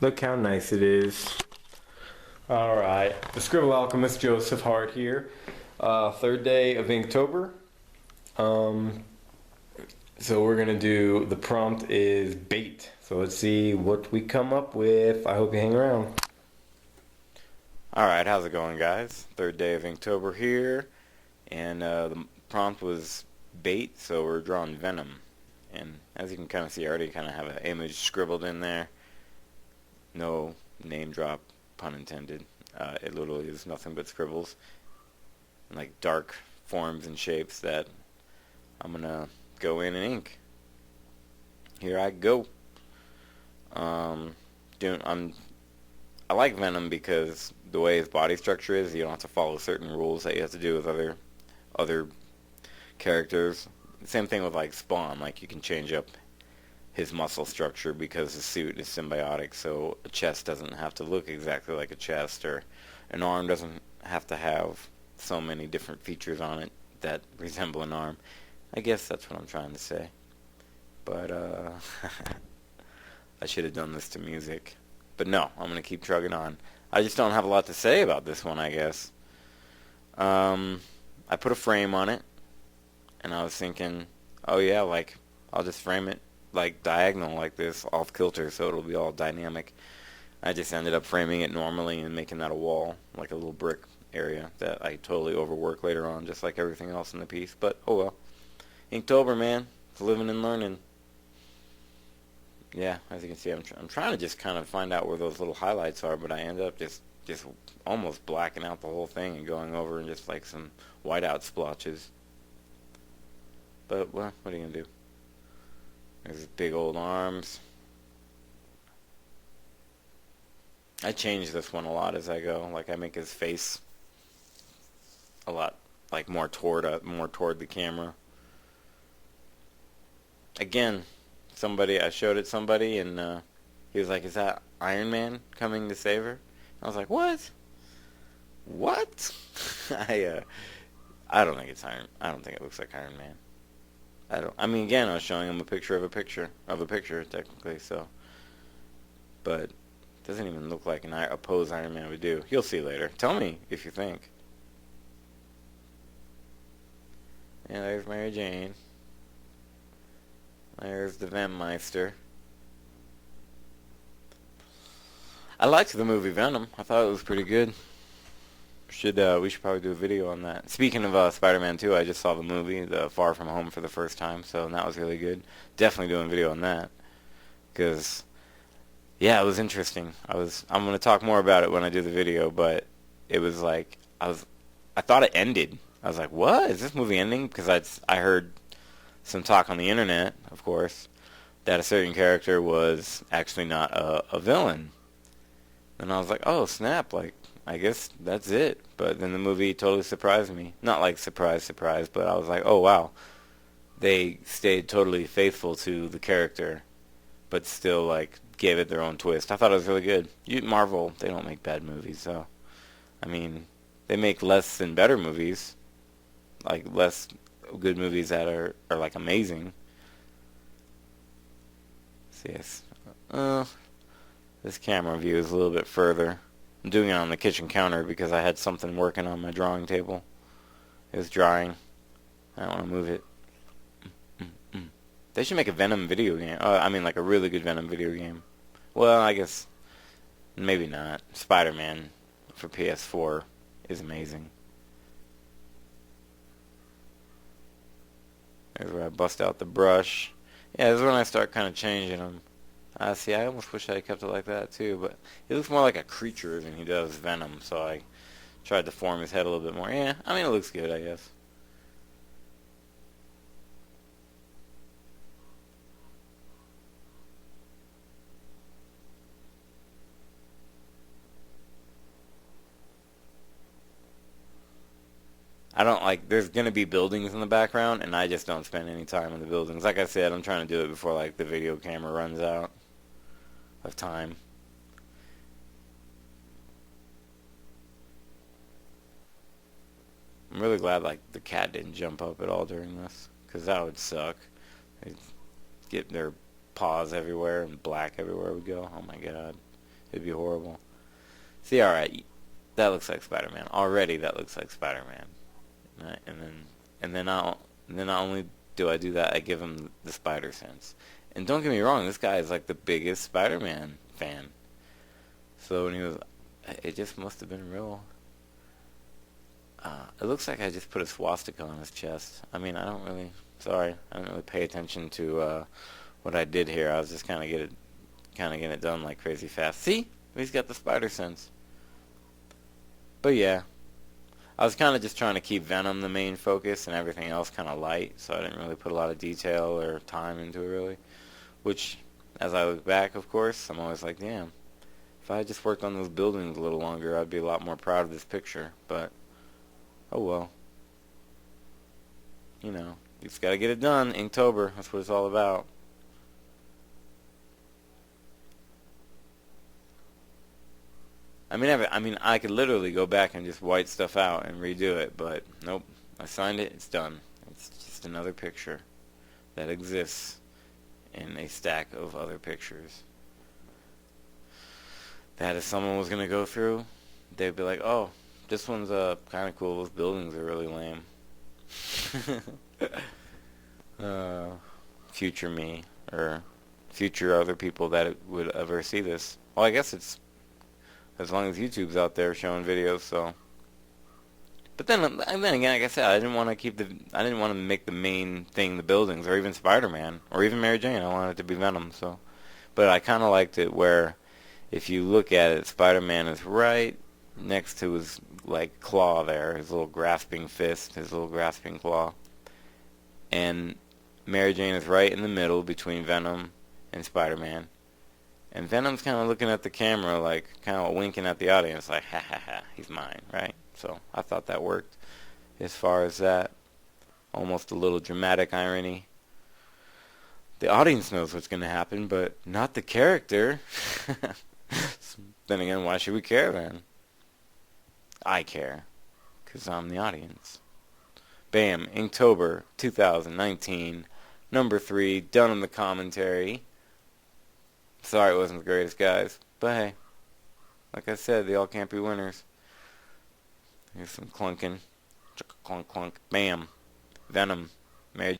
Look how nice it is. Alright, the Scribble Alchemist Joseph Hart here. Third day of Inktober. Um, so we're gonna do, the prompt is bait. So let's see what we come up with. I hope you hang around. Alright, how's it going, guys? Third day of Inktober here, and the prompt was bait, so we're drawing Venom. And as you can kind of see, I already kind of have an image scribbled in there. No name drop, pun intended. It literally is nothing but scribbles, like dark forms and shapes that I'm gonna go in and ink. Here I go. Um, doing, I like Venom because the way his body structure is, you don't have to follow certain rules that you have to do with other characters. Same thing with like Spawn, like you can change up his muscle structure because the suit is symbiotic, so a chest doesn't have to look exactly like a chest, or an arm doesn't have to have so many different features on it that resemble an arm. I guess that's what I'm trying to say. But I should have done this to music. But no, I'm going to keep trugging on. I just don't have a lot to say about this one, I guess. I put a frame on it, and I was thinking, oh yeah, like, I'll just frame it like diagonal like this, off kilter, so it'll be all dynamic. I just ended up framing it normally and making that a wall, like a little brick area that I totally overwork later on, just like everything else in the piece. But oh well. Inktober, man. It's living and learning. Yeah, as you can see, I'm trying to just kind of find out where those little highlights are, but I end up just almost blacking out the whole thing and going over and just like some whiteout splotches. But well, what are you gonna do? There's his big old arms. I change this one a lot as I go. Like I make his face a lot like more toward the camera. Again, I showed it somebody, and he was like, "Is that Iron Man coming to save her?" I was like, "What? What?" I don't think it's Iron. I don't think it looks like Iron Man. I don't. I mean, again, I was showing him a picture of a picture technically, so, but it doesn't even look like a pose Iron Man would do. You'll see later. Tell me if you think. Yeah, there's Mary Jane. There's the Vemmeister. I liked the movie Venom. I thought it was pretty good. We should probably do a video on that. Speaking of Spider-Man 2, I just saw the movie, the Far From Home, for the first time, so that was really good. Definitely doing a video on that, because yeah, it was interesting. I'm gonna talk more about it when I do the video, but it was like I thought it ended. I was like, what? Is this movie ending? Because I heard some talk on the internet, of course, that a certain character was actually not a villain. And I was like, oh, snap, like, I guess that's it. But then the movie totally surprised me. Not like surprise, surprise, but I was like, oh, wow. They stayed totally faithful to the character, but still, like, gave it their own twist. I thought it was really good. Marvel, they don't make bad movies, so. I mean, they make less than better movies. Like, less good movies that are like, amazing. See, this camera view is a little bit further. I'm doing it on the kitchen counter because I had something working on my drawing table. It was drying. I don't want to move it. They should make a Venom video game. I mean, like a really good Venom video game. Well, I guess maybe not. Spider-Man for PS4 is amazing. There's where I bust out the brush. Yeah, this is when I start kind of changing them. See, I almost wish I had kept it like that too, but he looks more like a creature than he does Venom, so I tried to form his head a little bit more. Yeah, I mean, it looks good, I guess. I don't like, there's going to be buildings in the background, and I just don't spend any time in the buildings. Like I said, I'm trying to do it before, like, the video camera runs out of time. I'm really glad, like, the cat didn't jump up at all during this, because that would suck. They'd get their paws everywhere and black everywhere we go. Oh my god. It'd be horrible. See, alright, that looks like Spider-Man. Already that looks like Spider-Man. Right? And then not only do I do that, I give him the spider sense. And don't get me wrong, this guy is like the biggest Spider-Man fan. So when he was, it just must have been real. It looks like I just put a swastika on his chest. I mean, I don't really pay attention to what I did here. I was just kind of getting it done like crazy fast. See, he's got the spider sense. But yeah, I was kind of just trying to keep Venom the main focus and everything else kind of light, so I didn't really put a lot of detail or time into it really. Which, as I look back, of course, I'm always like, damn, if I had just worked on those buildings a little longer, I'd be a lot more proud of this picture. But, oh well. You know, you just gotta get it done. Inktober, that's what it's all about. I mean, I could literally go back and just white stuff out and redo it, but nope. I signed it. It's done. It's just another picture that exists in a stack of other pictures. That if someone was gonna go through, they'd be like, "Oh, this one's kind of cool. Those buildings are really lame." uh, Future me or future other people that would ever see this. Well, I guess it's as long as YouTube's out there showing videos, so. But then again, like I said, I didn't want to make the main thing the buildings, or even Spider-Man, or even Mary Jane. I wanted it to be Venom, so. But I kind of liked it where, if you look at it, Spider-Man is right next to his, like, claw there, his little grasping fist, his little grasping claw. And Mary Jane is right in the middle between Venom and Spider-Man. And Venom's kind of looking at the camera, like, kind of winking at the audience, like, ha ha ha, he's mine, right? So I thought that worked as far as that. Almost a little dramatic irony. The audience knows what's going to happen, but not the character. Then again, why should we care then? I care, because I'm the audience. Bam, Inktober 2019, number 3, done in the commentary. Sorry it wasn't the greatest, guys. But hey, like I said, they all can't be winners. Here's some clunking. Clunk, clunk. Bam. Venom. Mary